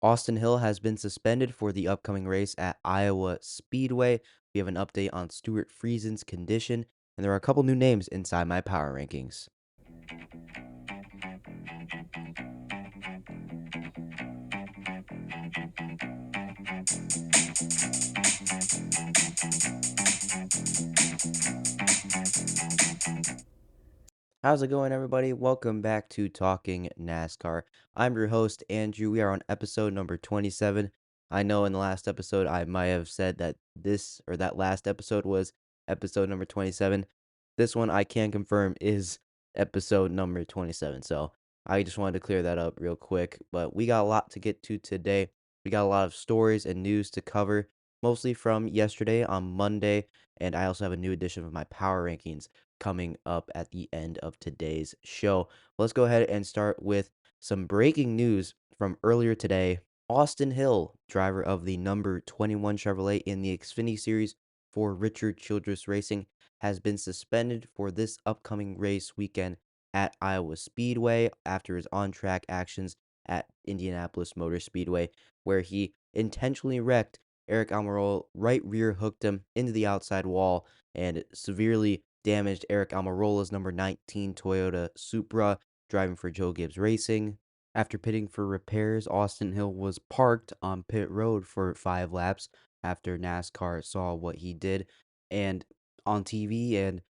Austin Hill has been suspended for the upcoming race at Iowa Speedway. We have an update on Stewart Friesen's condition, and there are a couple new names inside my power rankings. How's it going, everybody? Welcome back to Talking NASCAR. I'm your host, Andrew. We are on episode number 27. I know in the last episode I might have said that that last episode was episode number 27. This one I can confirm is episode number 27. So I just wanted to clear that up real quick. But we got a lot to get to today. We got a lot of stories and news to cover, mostly from yesterday on Monday. And I also have a new edition of my power rankings coming up at the end of today's show. Let's go ahead and start with some breaking news from earlier today. Austin Hill, driver of the number 21 Chevrolet in the Xfinity Series for Richard Childress Racing, has been suspended for this upcoming race weekend at Iowa Speedway after his on-track actions at Indianapolis Motor Speedway, where he intentionally wrecked Eric Almirola, right rear hooked him into the outside wall and severely damaged Eric Almirola's number 19 Toyota Supra driving for Joe Gibbs Racing. After pitting for repairs, Austin Hill was parked on pit road for 5 laps after NASCAR saw what he did. And on TV and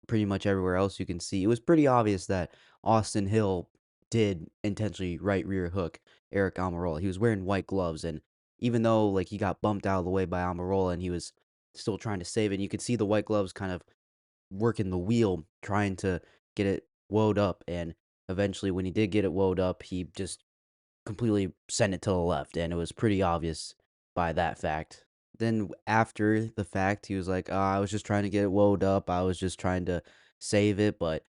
pretty much everywhere else you can see, it was pretty obvious that Austin Hill did intentionally right rear hook Eric Almirola. He was wearing white gloves, and even though he got bumped out of the way by Almirola and he was still trying to save it, you could see the white gloves kind of working the wheel trying to get it woed up, and eventually when he did get it woed up, he just completely sent it to the left, and it was pretty obvious by that fact. Then after the fact, he was like, I was just trying to get it woed up. I was just trying to save it, but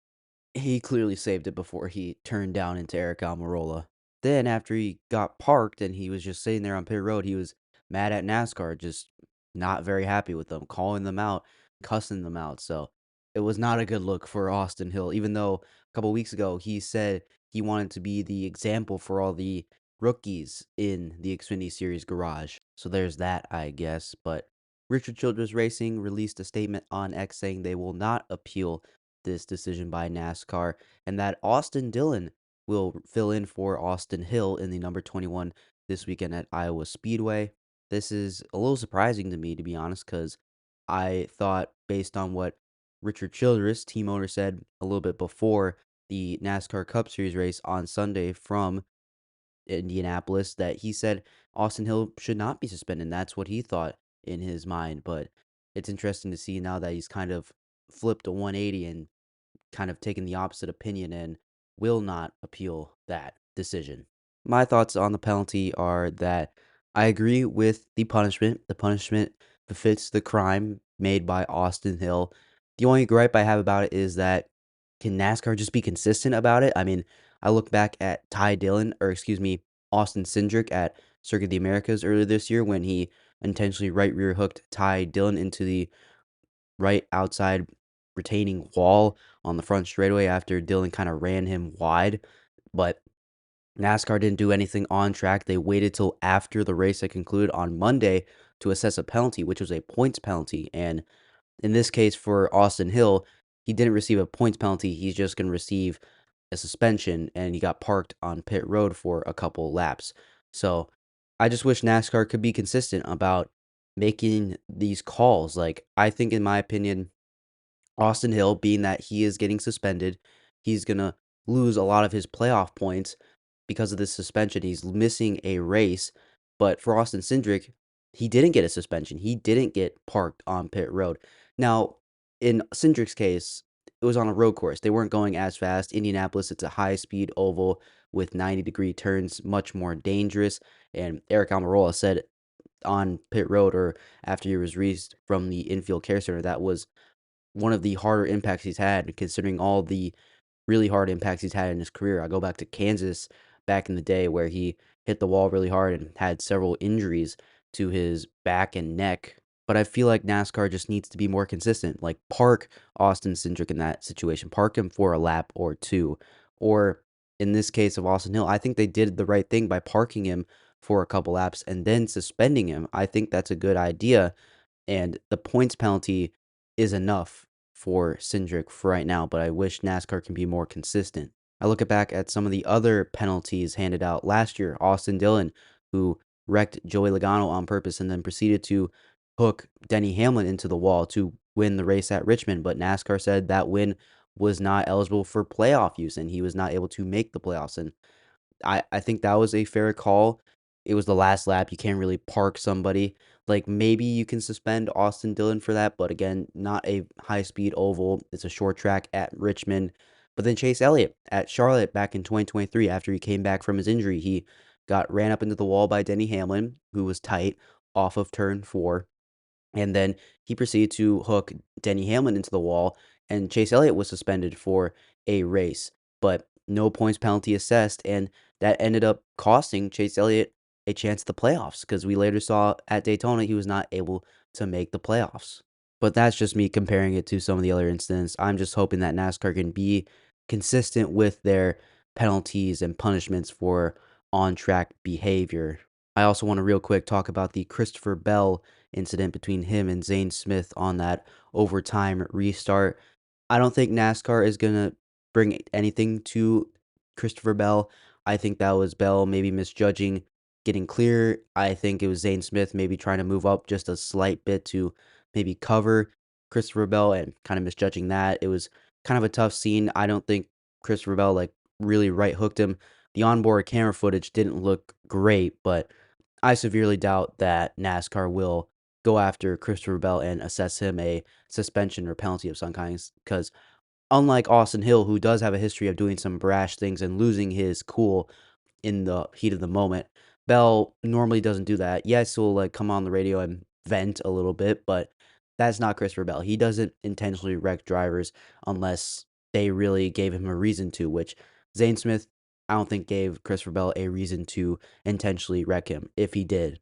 he clearly saved it before he turned down into Eric Almirola. Then after he got parked and he was just sitting there on pit road, he was mad at NASCAR, just not very happy with them, calling them out, cussing them out. So it was not a good look for Austin Hill, even though a couple weeks ago he said he wanted to be the example for all the rookies in the Xfinity Series garage. So there's that, I guess. But Richard Childress Racing released a statement on X saying they will not appeal this decision by NASCAR, and that Austin Dillon will fill in for Austin Hill in the number 21 this weekend at Iowa Speedway. This is a little surprising to me, to be honest, because I thought, based on what Richard Childress, team owner, said a little bit before the NASCAR Cup Series race on Sunday from Indianapolis, that he said Austin Hill should not be suspended. That's what he thought in his mind. But it's interesting to see now that he's kind of flipped a 180 and kind of taken the opposite opinion and will not appeal that decision. My thoughts on the penalty are that I agree with the punishment. The punishment befits the crime made by Austin Hill. The only gripe I have about it is that, can NASCAR just be consistent about it? I mean, I look back at Austin Cindric at Circuit of the Americas earlier this year when he intentionally right rear hooked Ty Dillon into the right outside retaining wall on the front straightaway after Dillon kind of ran him wide. But NASCAR didn't do anything on track. They waited till after the race had concluded on Monday to assess a penalty, which was a points penalty. And in this case, for Austin Hill, he didn't receive a points penalty. He's just going to receive a suspension, and he got parked on pit road for a couple laps. So I just wish NASCAR could be consistent about making these calls. Like, I think, in my opinion, Austin Hill, being that he is getting suspended, he's going to lose a lot of his playoff points because of this suspension. He's missing a race. But for Austin Cindric, he didn't get a suspension. He didn't get parked on pit road. Now, in Cindric's case, it was on a road course. They weren't going as fast. Indianapolis, it's a high-speed oval with 90-degree turns, much more dangerous. And Eric Almirola said on pit road, or after he was released from the infield care center, that was one of the harder impacts he's had, considering all the really hard impacts he's had in his career. I go back to Kansas back in the day where he hit the wall really hard and had several injuries to his back and neck. But I feel like NASCAR just needs to be more consistent. Like, park Austin Cindric in that situation. Park him for a lap or two. Or in this case of Austin Hill, I think they did the right thing by parking him for a couple laps and then suspending him. I think that's a good idea, and the points penalty is enough for Cindric for right now, but I wish NASCAR can be more consistent. I look back at some of the other penalties handed out last year. Austin Dillon, who wrecked Joey Logano on purpose and then proceeded to hook Denny Hamlin into the wall to win the race at Richmond, but NASCAR said that win was not eligible for playoff use and he was not able to make the playoffs. And I think that was a fair call. It was the last lap. You can't really park somebody. Like, maybe you can suspend Austin Dillon for that, but again, not a high-speed oval. It's a short track at Richmond. But then Chase Elliott at Charlotte back in 2023, after he came back from his injury, he got ran up into the wall by Denny Hamlin, who was tight off of turn 4. And then he proceeded to hook Denny Hamlin into the wall, and Chase Elliott was suspended for a race, but no points penalty assessed, and that ended up costing Chase Elliott a chance at the playoffs because we later saw at Daytona he was not able to make the playoffs. But that's just me comparing it to some of the other incidents. I'm just hoping that NASCAR can be consistent with their penalties and punishments for on track behavior. I also want to real quick talk about the Christopher Bell incident between him and Zane Smith on that overtime restart. I don't think NASCAR is going to bring anything to Christopher Bell. I think that was Bell maybe misjudging getting clear. I think it was Zane Smith maybe trying to move up just a slight bit to maybe cover Christopher Bell and kind of misjudging that. It was kind of a tough scene. I don't think Christopher Bell like really right hooked him. The onboard camera footage didn't look great, but I severely doubt that NASCAR will go after Christopher Bell and assess him a suspension or penalty of some kind. Because unlike Austin Hill, who does have a history of doing some brash things and losing his cool in the heat of the moment, Bell normally doesn't do that. Yes, he'll like come on the radio and vent a little bit, but that's not Christopher Bell. He doesn't intentionally wreck drivers unless they really gave him a reason to, which Zane Smith, I don't think gave Christopher Bell a reason to intentionally wreck him. If he did,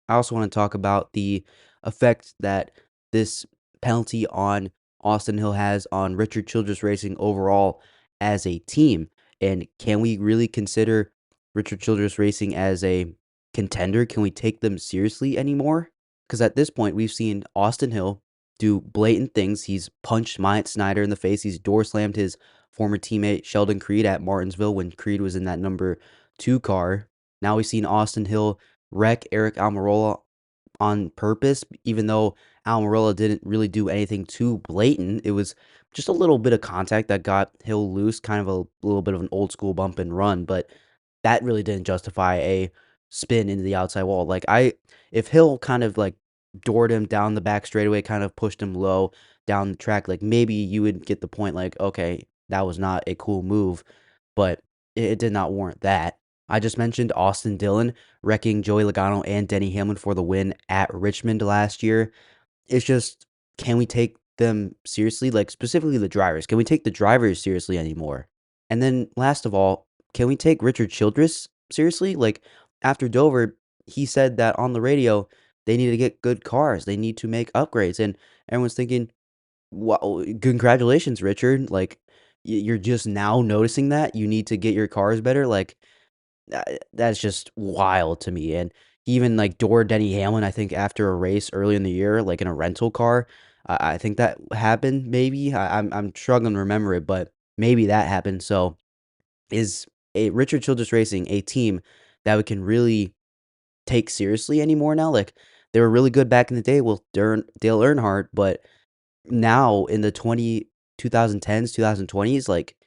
I also want to talk about the effect that this penalty on Austin Hill has on Richard Childress Racing overall as a team. And can we really consider Richard Childress Racing as a contender? Can we take them seriously anymore? Because at this point, we've seen Austin Hill do blatant things. He's punched Myatt Snyder in the face. He's door slammed his former teammate Sheldon Creed at Martinsville when Creed was in that number 2 car. Now we've seen Austin Hill wreck Eric Almirola on purpose, even though Almirola didn't really do anything too blatant. It was just a little bit of contact that got Hill loose, kind of a little bit of an old school bump and run, but that really didn't justify a spin into the outside wall. If Hill kind of like doored him down the back straightaway, kind of pushed him low down the track, like maybe you would get the point, like, okay, that was not a cool move, but it did not warrant that. I just mentioned Austin Dillon wrecking Joey Logano and Denny Hamlin for the win at Richmond last year. It's just, can we take them seriously? Like, specifically the drivers. Can we take the drivers seriously anymore? And then, last of all, can we take Richard Childress seriously? Like, after Dover, he said that on the radio, they need to get good cars. They need to make upgrades. And everyone's thinking, well, congratulations, Richard. Like, you're just now noticing that you need to get your cars better. Like, that's just wild to me. And he even like door Denny Hamlin, I think, after a race early in the year, like in a rental car. I think that happened. Maybe I'm struggling to remember it, but maybe that happened. So is a Richard Childress Racing a team that we can really take seriously anymore now? Like, they were really good back in the day with Dale Earnhardt, but now in the 2010s, 2020s, like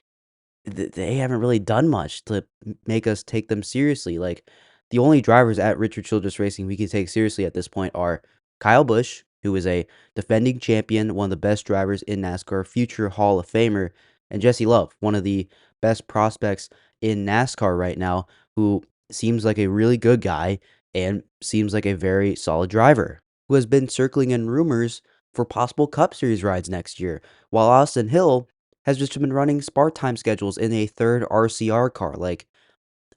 they haven't really done much to make us take them seriously. Like, the only drivers at Richard Childress Racing we can take seriously at this point are Kyle Busch, who is a defending champion, one of the best drivers in NASCAR, future Hall of Famer, and Jesse Love, one of the best prospects in NASCAR right now, who seems like a really good guy and seems like a very solid driver, who has been circling in rumors for possible Cup Series rides next year, while Austin Hill has just been running Spark time schedules in a third RCR car. Like,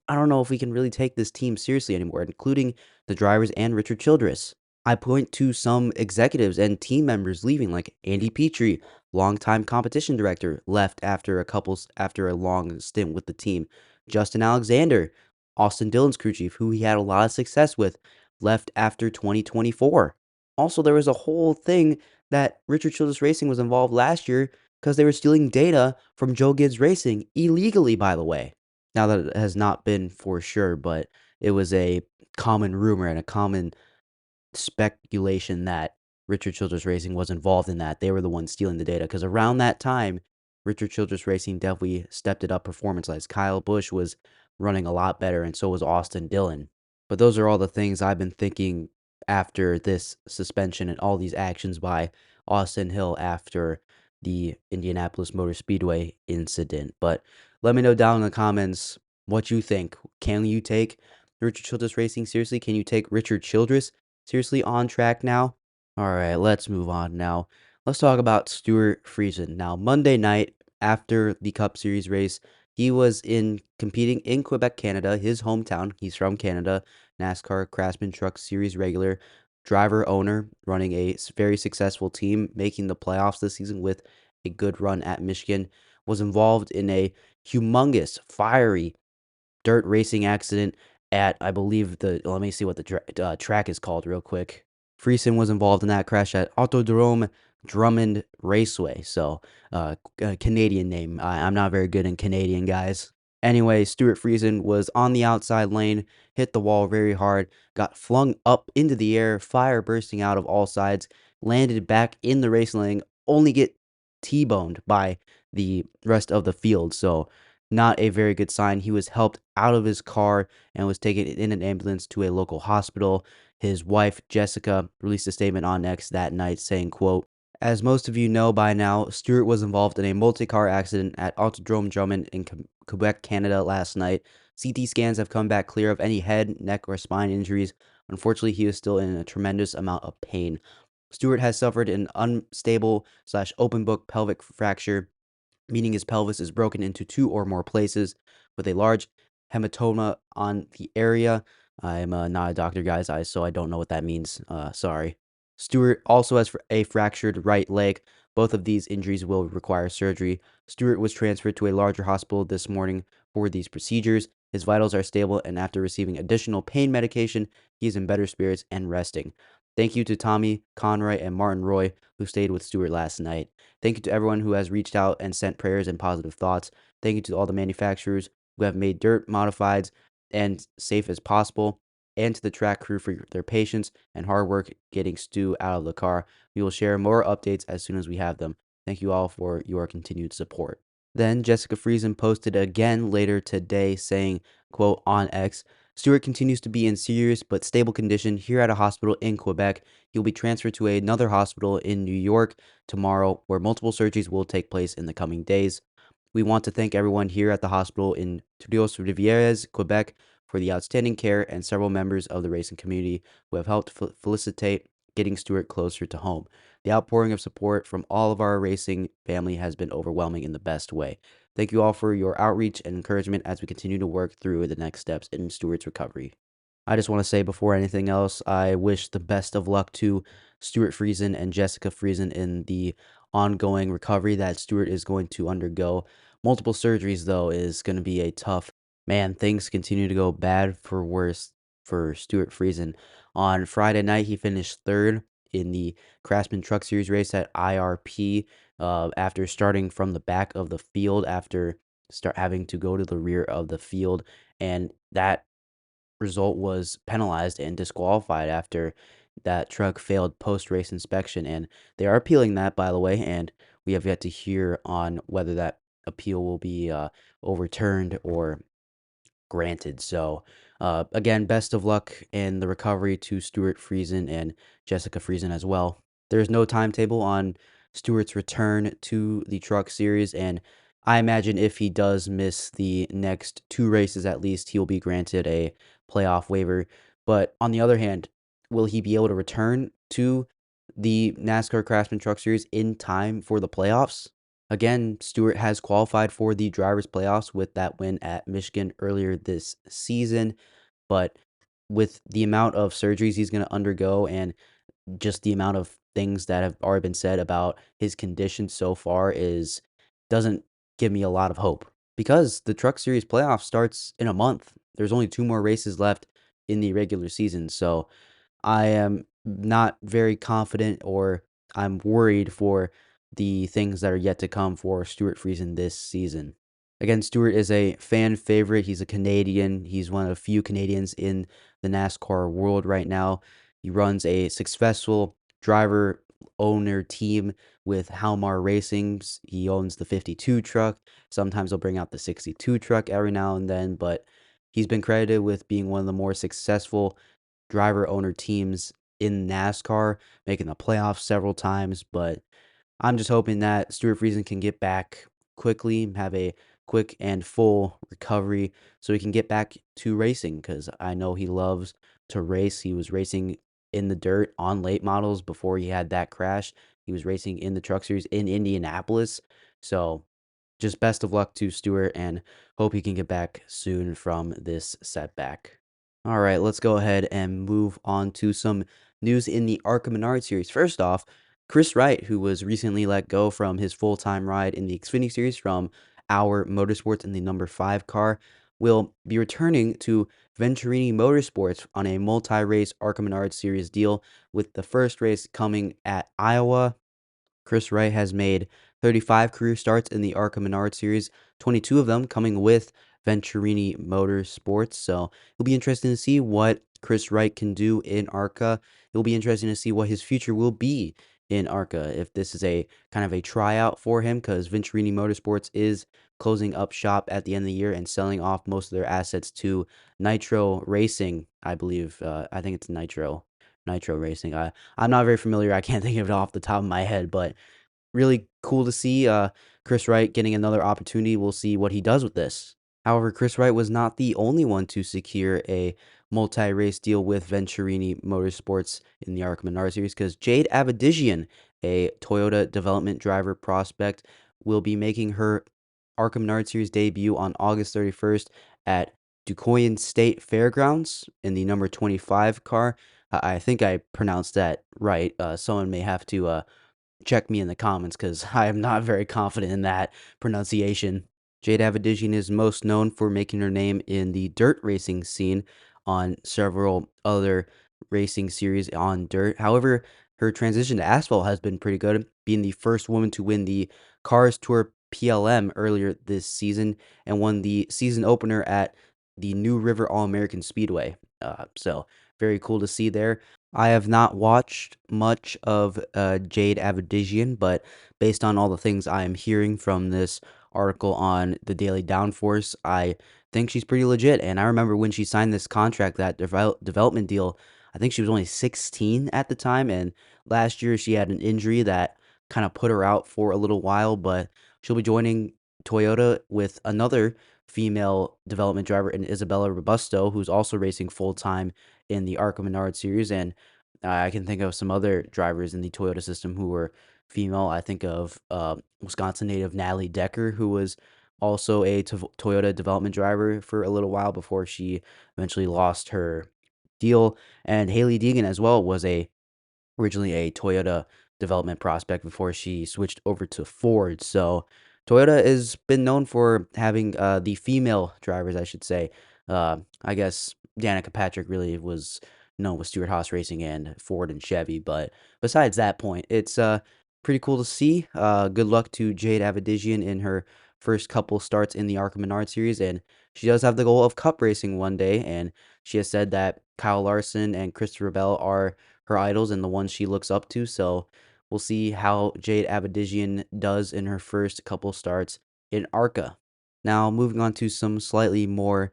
I don't know if we can really take this team seriously anymore, including the drivers and Richard Childress. I point to some executives and team members leaving, like Andy Petrie, longtime competition director, left after a long stint with the team. Justin Alexander Austin Dillon's crew chief, who he had a lot of success with, left after 2024. Also, there was a whole thing that Richard Childress Racing was involved last year because they were stealing data from Joe Gibbs Racing illegally, by the way. Now that it has not been for sure, but it was a common rumor and a common speculation that Richard Childress Racing was involved in that. They were the ones stealing the data because around that time, Richard Childress Racing definitely stepped it up performance-wise. Kyle Busch was running a lot better, and so was Austin Dillon. But those are all the things I've been thinking after this suspension and all these actions by Austin Hill after the Indianapolis Motor Speedway incident. But let me know down in the comments what you think. Can you take Richard Childress Racing seriously? Can you take Richard Childress seriously on track now? All right, let's move on now. Let's talk about Stewart Friesen. Now, Monday night after the Cup Series race, he was competing in Quebec, Canada, his hometown. He's from Canada, NASCAR Craftsman Truck Series regular, driver owner, running a very successful team, making the playoffs this season with a good run at Michigan. Was involved in a humongous, fiery dirt racing accident at, I believe, let me see what the track is called real quick. Friesen was involved in that crash at Autodrome Drummond Raceway. So, a Canadian name. I'm not very good in Canadian, guys. Anyway, Stewart Friesen was on the outside lane, hit the wall very hard, got flung up into the air, fire bursting out of all sides, landed back in the racing lane, only get T-boned by the rest of the field. So, not a very good sign. He was helped out of his car and was taken in an ambulance to a local hospital. His wife, Jessica, released a statement on X that night saying, quote, "As most of you know by now, Stewart was involved in a multi-car accident at Autodrome Drummond in Quebec, Canada last night. CT scans have come back clear of any head, neck, or spine injuries. Unfortunately, he is still in a tremendous amount of pain. Stewart has suffered an unstable/open book pelvic fracture, meaning his pelvis is broken into two or more places, with a large hematoma on the area." I'm not a doctor, guys, so I don't know what that means. Sorry. Stewart also has a fractured right leg. Both of these injuries will require surgery. Stewart was transferred to a larger hospital this morning for these procedures. His vitals are stable, and after receiving additional pain medication, he is in better spirits and resting. Thank you to Tommy, Conroy, and Martin Roy, who stayed with Stewart last night. Thank you to everyone who has reached out and sent prayers and positive thoughts. Thank you to all the manufacturers who have made dirt modifieds and safe as possible, and to the track crew for their patience and hard work getting Stu out of the car. We will share more updates as soon as we have them. Thank you all for your continued support. Then Jessica Friesen posted again later today saying, quote, on X, "Stewart continues to be in serious but stable condition here at a hospital in Quebec. He will be transferred to another hospital in New York tomorrow, where multiple surgeries will take place in the coming days. We want to thank everyone here at the hospital in Trois-Rivières, Quebec, for the outstanding care, and several members of the racing community who have helped facilitate getting Stewart closer to home. The outpouring of support from all of our racing family has been overwhelming in the best way. Thank you all for your outreach and encouragement as we continue to work through the next steps in Stewart's recovery." I just want to say before anything else, I wish the best of luck to Stewart Friesen and Jessica Friesen in the ongoing recovery that Stewart is going to undergo. Multiple surgeries, though, is going to be a tough, man. Things continue to go bad for worse for Stewart Friesen. On Friday night, he finished third in the Craftsman Truck Series race at IRP after starting from the back of the field after start having to go to the rear of the field, and that result was penalized and disqualified after that truck failed post-race inspection, and they are appealing that, by the way, and we have yet to hear on whether that appeal will be overturned or granted. So, again, best of luck in the recovery to Stewart Friesen and Jessica Friesen as well. There's no timetable on Stewart's return to the Truck Series, and I imagine if he does miss the next two races at least, he'll be granted a playoff waiver. But on the other hand, will he be able to return to the NASCAR Craftsman Truck Series in time for the playoffs? Again, Stewart has qualified for the drivers' playoffs with that win at Michigan earlier this season, but with the amount of surgeries he's going to undergo and just the amount of things that have already been said about his condition so far is doesn't give me a lot of hope because the Truck Series playoff starts in a month. there's only 2 more races left in the regular season, so I am not very confident, or I'm worried for the things that are yet to come for Stewart Friesen this season. Again, Stewart is a fan favorite. He's a Canadian. He's one of the few Canadians in the NASCAR world right now. He runs a successful driver owner team with Halmar Racings. He owns the 52 truck. Sometimes he'll bring out the 62 truck every now and then, but he's been credited with being one of the more successful driver owner teams in NASCAR, making the playoffs several times. But I'm just hoping that Stewart Friesen can get back quickly, have a quick and full recovery so he can get back to racing, because I know he loves to race. He was racing in the dirt on late models before he had that crash. He was racing in the Truck Series in Indianapolis. So just best of luck to Stewart, and hope he can get back soon from this setback. All right, let's go ahead and move on to some news in the ARCA Menard series. First off, Chris Wright, who was recently let go from his full-time ride in the Xfinity series from Our Motorsports in the number 5 car, will be returning to Venturini Motorsports on a multi-race ARCA Menard series deal, with the first race coming at Iowa. Chris Wright has made 35 career starts in the ARCA Menard series, 22 of them coming with Venturini Motorsports. So it'll be interesting to see what Chris Wright can do in ARCA. It'll be interesting to see what his future will be in ARCA, if this is a kind of a tryout for him, because Venturini Motorsports is closing up shop at the end of the year and selling off most of their assets to Nitro Racing, I believe. I think it's Nitro Racing. I'm not very familiar. I can't think of it off the top of my head, but really cool to see Chris Wright getting another opportunity. We'll see what he does with this. However, Chris Wright was not the only one to secure a multi-race deal with Venturini Motorsports in the ARCA Menard series, because Jade Avedizian, a Toyota development driver prospect, will be making her ARCA Menard series debut on August 31st at Duquoin State Fairgrounds in the number 25 car. I think I pronounced that right. Someone may have to check me in the comments, because I am not very confident in that pronunciation. Jade Avedizian is most known for making her name in the dirt racing scene on several other racing series on dirt. However, her transition to asphalt has been pretty good, being the first woman to win the Cars Tour PLM earlier this season and won the season opener at the New River All American Speedway. So very cool to see there. I have not watched much of Jade Avedizian, but based on all the things I am hearing from this article on the Daily Downforce, I think she's pretty legit. And I remember when she signed this contract, that development deal, I think she was only 16 at the time. And last year she had an injury that kind of put her out for a little while, but she'll be joining Toyota with another female development driver in Isabella Robusto, who's also racing full time in the ARCA Menard series. And I can think of some other drivers in the Toyota system who were female. I think of Wisconsin native Natalie Decker, who was also a Toyota development driver for a little while before she eventually lost her deal. And Haley Deegan as well was originally a Toyota development prospect before she switched over to Ford. So Toyota has been known for having the female drivers, I should say. I guess Danica Patrick really was known with Stewart Haas Racing and Ford and Chevy. But besides that point, it's pretty cool to see. Good luck to Jade Avedizian in her first couple starts in the ARCA Menard series. And she does have the goal of cup racing one day. And she has said that Kyle Larson and Christopher Bell are her idols and the ones she looks up to. So we'll see how Jade Avedizian does in her first couple starts in ARCA. Now, moving on to some slightly more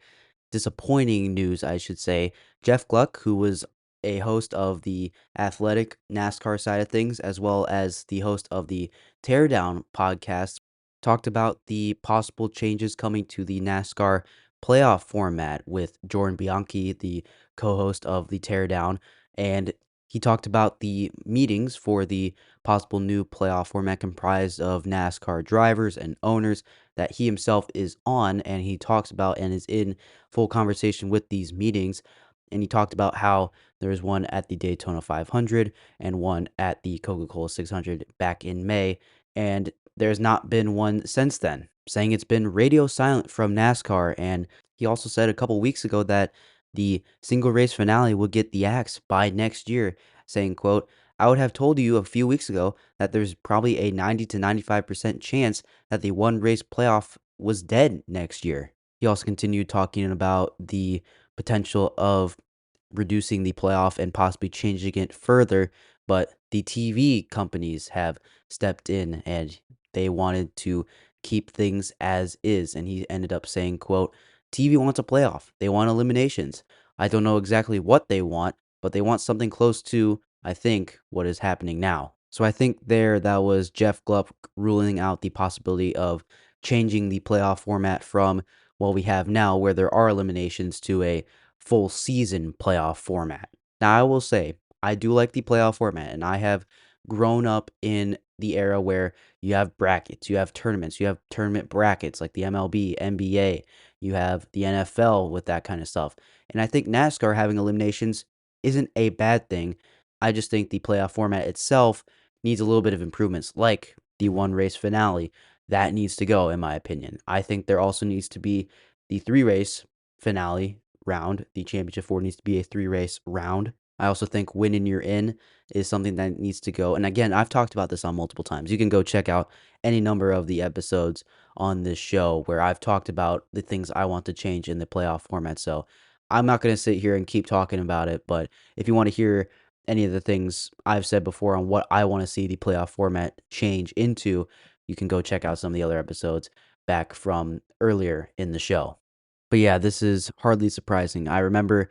disappointing news, I should say. Jeff Gluck, who was a host of the athletic NASCAR side of things, as well as the host of the Teardown podcast, talked about the possible changes coming to the NASCAR playoff format with Jordan Bianchi, the co-host of the Teardown, and he talked about the meetings for the possible new playoff format comprised of NASCAR drivers and owners that he himself is on, and he talks about and is in full conversation with these meetings. And he talked about how there was one at the Daytona 500 and one at the Coca-Cola 600 back in May, and there's not been one since then. saying it's been radio silent from NASCAR. And he also said a couple weeks ago that the single race finale will get the axe by next year, saying, quote, I would have told you a few weeks ago that there's probably a 90 to 95% chance that the one race playoff was dead next year. He also continued talking about the potential of reducing the playoff and possibly changing it further, but the TV companies have stepped in and they wanted to keep things as is. And he ended up saying, quote, TV wants a playoff. They want eliminations. I don't know exactly what they want, but they want something close to, I think, what is happening now. So I think that was Jeff Gluck ruling out the possibility of changing the playoff format from what we have now, where there are eliminations, to a full season playoff format. Now, I will say, I do like the playoff format, and I have grown up in the era where you have brackets, you have tournaments, you have tournament brackets like the MLB, NBA, you have the NFL with that kind of stuff. And I think NASCAR having eliminations isn't a bad thing. I just think the playoff format itself needs a little bit of improvements, like the one race finale. That needs to go, in my opinion. I think there also needs to be the three race finale round. The championship four needs to be a three race round. I also think win and you're in is something that needs to go. And again, I've talked about this on multiple times. You can go check out any number of the episodes on this show where I've talked about the things I want to change in the playoff format. So I'm not going to sit here and keep talking about it. But if you want to hear any of the things I've said before on what I want to see the playoff format change into, you can go check out some of the other episodes back from earlier in the show. But yeah, this is hardly surprising. I remember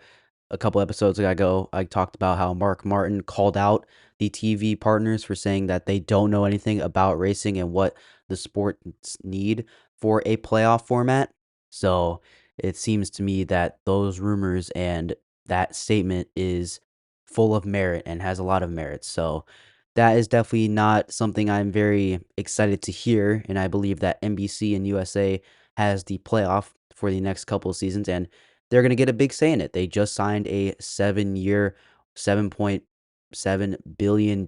a couple episodes ago, I talked about how Mark Martin called out the TV partners for saying that they don't know anything about racing and what the sports need for a playoff format. So it seems to me that those rumors and that statement is full of merit and has a lot of merit. So that is definitely not something I'm very excited to hear. And I believe that NBC and USA has the playoff for the next couple of seasons, and they're going to get a big say in it. They just signed a 7-year, $7.7 billion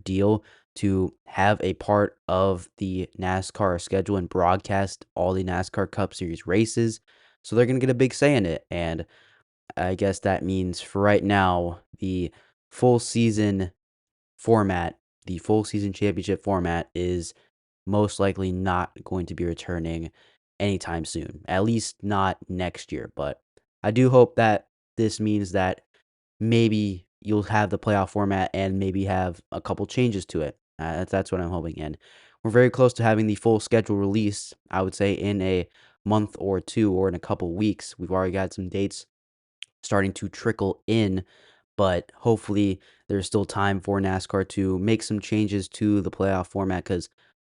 deal to have a part of the NASCAR schedule and broadcast all the NASCAR Cup Series races. So they're going to get a big say in it. And I guess that means for right now, full season format, the full season championship format is most likely not going to be returning anytime soon, at least not next year. But I do hope that this means that maybe you'll have the playoff format and maybe have a couple changes to it. That's what I'm hoping. And we're very close to having the full schedule released, I would say, in a month or two or in a couple weeks. We've already got some dates starting to trickle in, but hopefully there's still time for NASCAR to make some changes to the playoff format because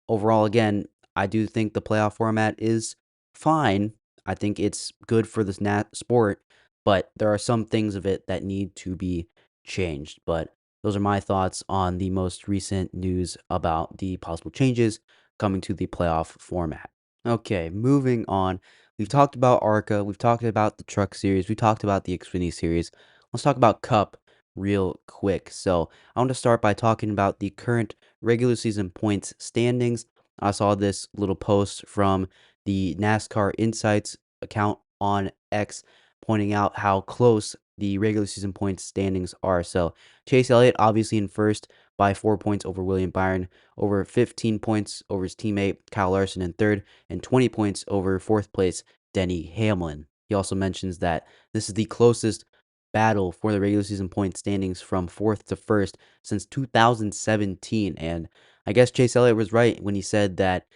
overall, again, I do think the playoff format is fine. I think it's good for this sport, but there are some things of it that need to be changed. But those are my thoughts on the most recent news about the possible changes coming to the playoff format. Okay, moving on. We've talked about ARCA, we've talked about the Truck Series, we talked about the Xfinity Series. Let's talk about Cup real quick. So, I want to start by talking about the current regular season points standings. I saw this little post from the NASCAR Insights account on X pointing out how close the regular season points standings are. So, Chase Elliott obviously in first by 4 points over William Byron, over 15 points over his teammate Kyle Larson in third, and 20 points over fourth place Denny Hamlin. He also mentions that this is the closest battle for the regular season point standings from fourth to first since 2017. And I guess Chase Elliott was right when he said that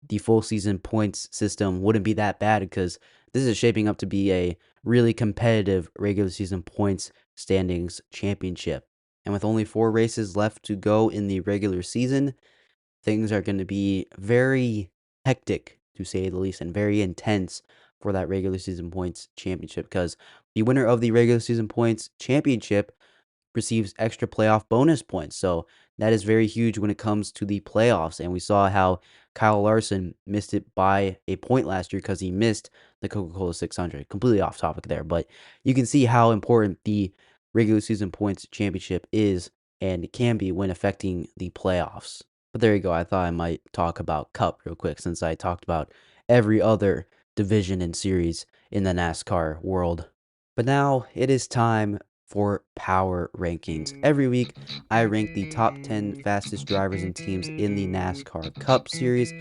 the full season points system wouldn't be that bad because this is shaping up to be a really competitive regular season points standings championship. And with only 4 races left to go in the regular season, things are going to be very hectic, to say the least, and very intense for that regular season points championship because the winner of the regular season points championship receives extra playoff bonus points. So that is very huge when it comes to the playoffs. And we saw how Kyle Larson missed it by a point last year because he missed the Coca-Cola 600. Completely off topic there, but you can see how important the regular season points championship is and it can be when affecting the playoffs. But there you go. I thought I might talk about Cup real quick since I talked about every other division and series in the NASCAR world. But now it is time for power rankings. Every week, I rank the top 10 fastest drivers and teams in the NASCAR Cup Series.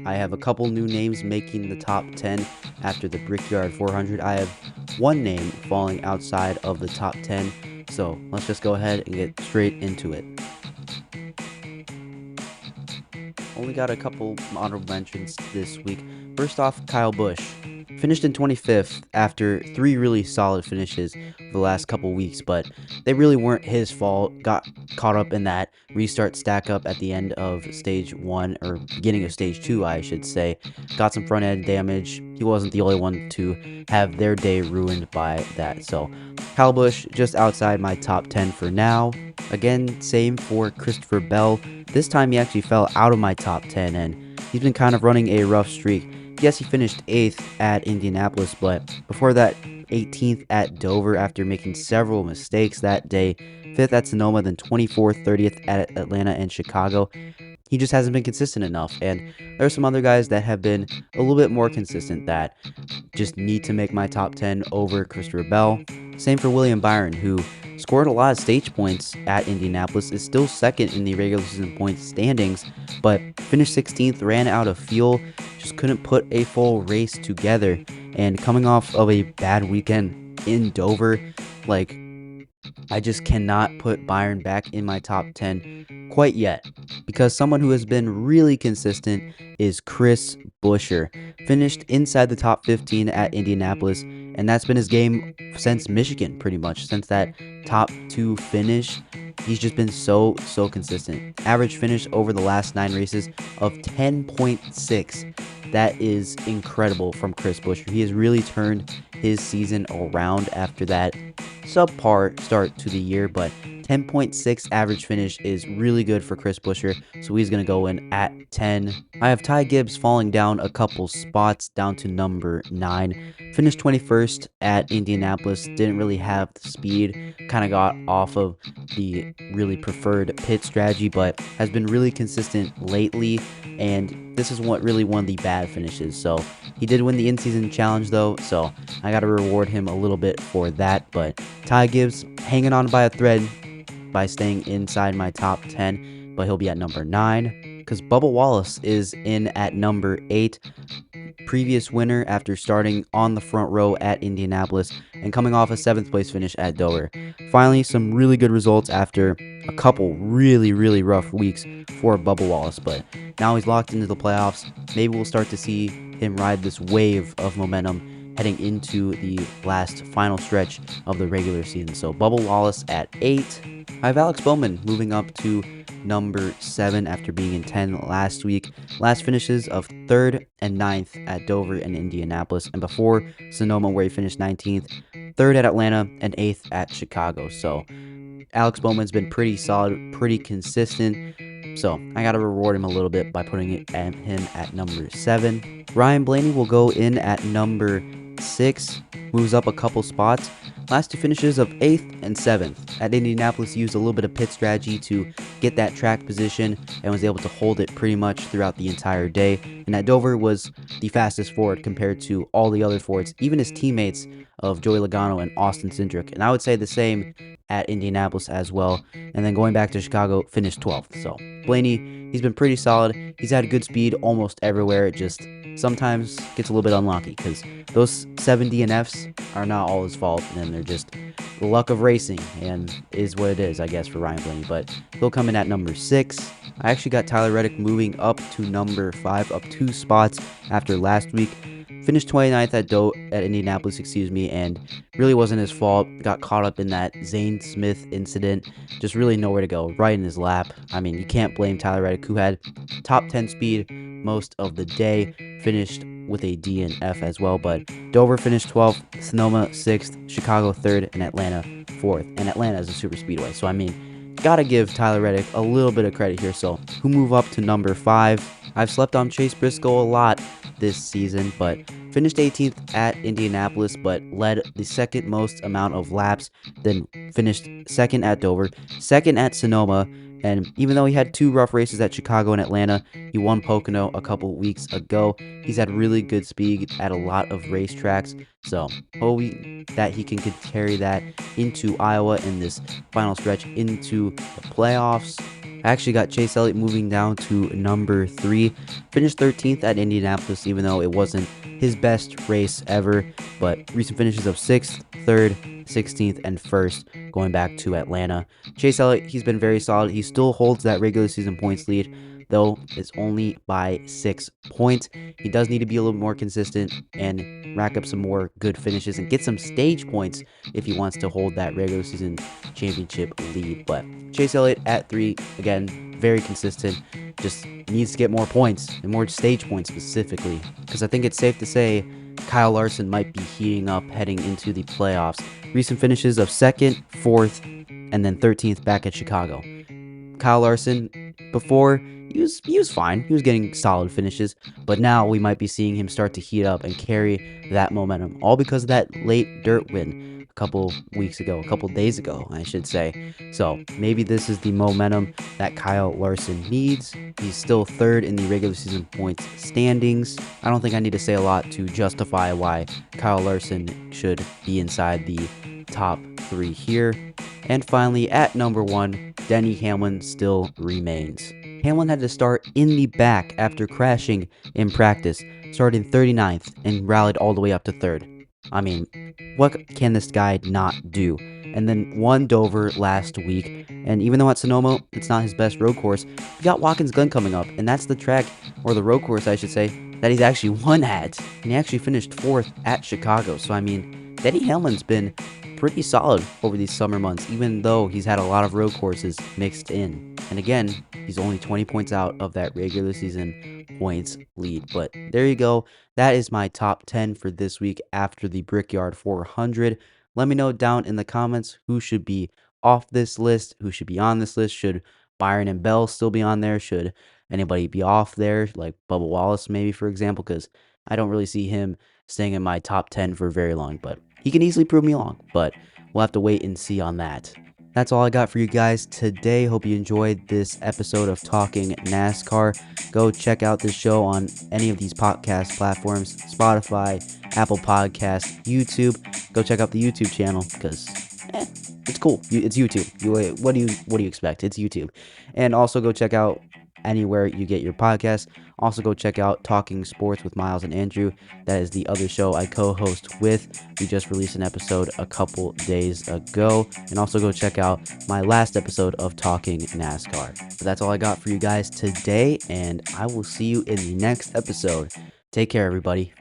I have a couple new names making the top 10 after the Brickyard 400. I have one name falling outside of the top 10. So let's just go ahead and get straight into it. Only got a couple honorable mentions this week. First off, Kyle Busch. Finished in 25th after 3 really solid finishes for the last couple weeks, but they really weren't his fault. Got caught up in that restart stack up at the end of stage 1, or beginning of stage 2, I should say. Got some front end damage. He wasn't the only one to have their day ruined by that. So Kyle Busch just outside my top 10 for now. Again, same for Christopher Bell. This time he actually fell out of my top 10, and he's been kind of running a rough streak. Yes, he finished 8th at Indianapolis, but before that, 18th at Dover after making several mistakes that day. 5th at Sonoma, then 24th, 30th at Atlanta and Chicago. He just hasn't been consistent enough, and there are some other guys that have been a little bit more consistent that just need to make my top 10 over Christopher Bell. Same for William Byron, who scored a lot of stage points at Indianapolis, is still second in the regular season points standings, but finished 16th, ran out of fuel, just couldn't put a full race together. And coming off of a bad weekend in Dover, like, I just cannot put Byron back in my top 10 quite yet, because someone who has been really consistent is Chris Buescher. Finished inside the top 15 at Indianapolis, and that's been his game since Michigan, pretty much. Since that top 2 finish, he's just been so consistent. Average finish over the last 9 races of 10.6. That is incredible from Chris Buescher. He has really turned his season around after that subpar start to the year, but 10.6 average finish is really good for Chris Buescher, so he's going to go in at 10. I have Ty Gibbs falling down a couple spots down to number 9. Finished 21st at Indianapolis, didn't really have the speed, kind of got off of the really preferred pit strategy, but has been really consistent lately, and this is what really one of the bad finishes. So he did win the in-season challenge though, so I got to reward him a little bit for that. But Ty Gibbs hanging on by a thread by staying inside my top 10, but he'll be at number 9 because Bubba Wallace is in at number 8. Previous winner after starting on the front row at Indianapolis and coming off a 7th place finish at Dover. Finally, some really good results after a couple really rough weeks for Bubba Wallace, but now he's locked into the playoffs. Maybe we'll start to see him ride this wave of momentum heading into the last final stretch of the regular season. So Bubba Wallace at 8. I have Alex Bowman moving up to number 7 after being in 10 last week. Last finishes of 3rd and 9th at Dover and Indianapolis, and before Sonoma where he finished 19th, 3rd at Atlanta, and 8th at Chicago. So Alex Bowman's been pretty solid, pretty consistent. So I got to reward him a little bit by putting him at number 7. Ryan Blaney will go in at number 6, moves up a couple spots. Last 2 finishes of 8th and 7th. At Indianapolis, used a little bit of pit strategy to get that track position and was able to hold it pretty much throughout the entire day. And at Dover was the fastest Ford compared to all the other Fords, even his teammates of Joey Logano and Austin Cindric. And I would say the same at Indianapolis as well. And then going back to Chicago, finished 12th. So Blaney, he's been pretty solid. He's had good speed almost everywhere. It just sometimes gets a little bit unlucky because those 7 DNFs are not all his fault, and they're just the luck of racing, and is what it is, I guess, for Ryan Blaney. But he'll come in at number 6. I actually got Tyler Reddick moving up to number 5, up 2 spots after last week. Finished 29th at Indianapolis, and really wasn't his fault. Got caught up in that Zane Smith incident. Just really nowhere to go, right in his lap. I mean, you can't blame Tyler Reddick, who had top 10 speed most of the day. Finished with a DNF as well, but Dover finished 12th, Sonoma 6th, Chicago 3rd, and Atlanta 4th. And Atlanta is a super speedway, so I mean, gotta give Tyler Reddick a little bit of credit here. So who move up to number 5? I've slept on Chase Briscoe a lot this season, but finished 18th at Indianapolis, but led the second most amount of laps, then finished 2nd at Dover, 2nd at Sonoma, And even though he had two rough races at Chicago and Atlanta, he won Pocono a couple weeks ago. He's had really good speed at a lot of racetracks. So hopefully that he can carry that into Iowa in this final stretch into the playoffs. I actually got Chase Elliott moving down to number 3. Finished 13th at Indianapolis, even though it wasn't his best race ever. But recent finishes of 6th, 3rd, 16th, and 1st going back to Atlanta. Chase Elliott, he's been very solid. He still holds that regular season points lead, though it's only by 6 points. He does need to be a little more consistent and rack up some more good finishes and get some stage points if he wants to hold that regular season championship lead. But Chase Elliott at 3, again, very consistent. Just needs to get more points and more stage points specifically, because I think it's safe to say Kyle Larson might be heating up heading into the playoffs. Recent finishes of 2nd, 4th, and then 13th back at Chicago. Kyle Larson, before, he was fine. He was getting solid finishes, but now we might be seeing him start to heat up and carry that momentum, all because of that late dirt win a couple days ago, I should say. So maybe this is the momentum that Kyle Larson needs. He's still 3rd in the regular season points standings. I don't think I need to say a lot to justify why Kyle Larson should be inside the top 3 here. And finally, at number 1, Denny Hamlin still remains. Hamlin had to start in the back after crashing in practice, started 39th and rallied all the way up to 3rd. I mean, what can this guy not do? And then won Dover last week, and even though at Sonoma it's not his best road course, he got Watkins Glen coming up, and that's the track, or the road course I should say, that he's actually won at. And he actually finished 4th at Chicago, so I mean, Denny Hamlin's been pretty solid over these summer months, even though he's had a lot of road courses mixed in. And again, he's only 20 points out of that regular season points lead. But there you go. That is my top 10 for this week after the Brickyard 400. Let me know down in the comments who should be off this list, who should be on this list. Should Byron and Bell still be on there? Should anybody be off there, like Bubba Wallace maybe, for example? Because I don't really see him staying in my top 10 for very long, but he can easily prove me wrong, but we'll have to wait and see on that. That's all I got for you guys today. Hope you enjoyed this episode of Talking NASCAR. Go check out this show on any of these podcast platforms: Spotify, Apple Podcasts, YouTube. Go check out the YouTube channel because it's cool. It's YouTube. What do you expect? It's YouTube. And also go check out anywhere you get your podcast. Also go check out Talking Sports with Miles and Andrew. That is the other show I co-host with. We just released an episode a couple days ago. And also go check out my last episode of Talking NASCAR. But that's all I got for you guys today, and I will see you in the next episode. Take care, everybody.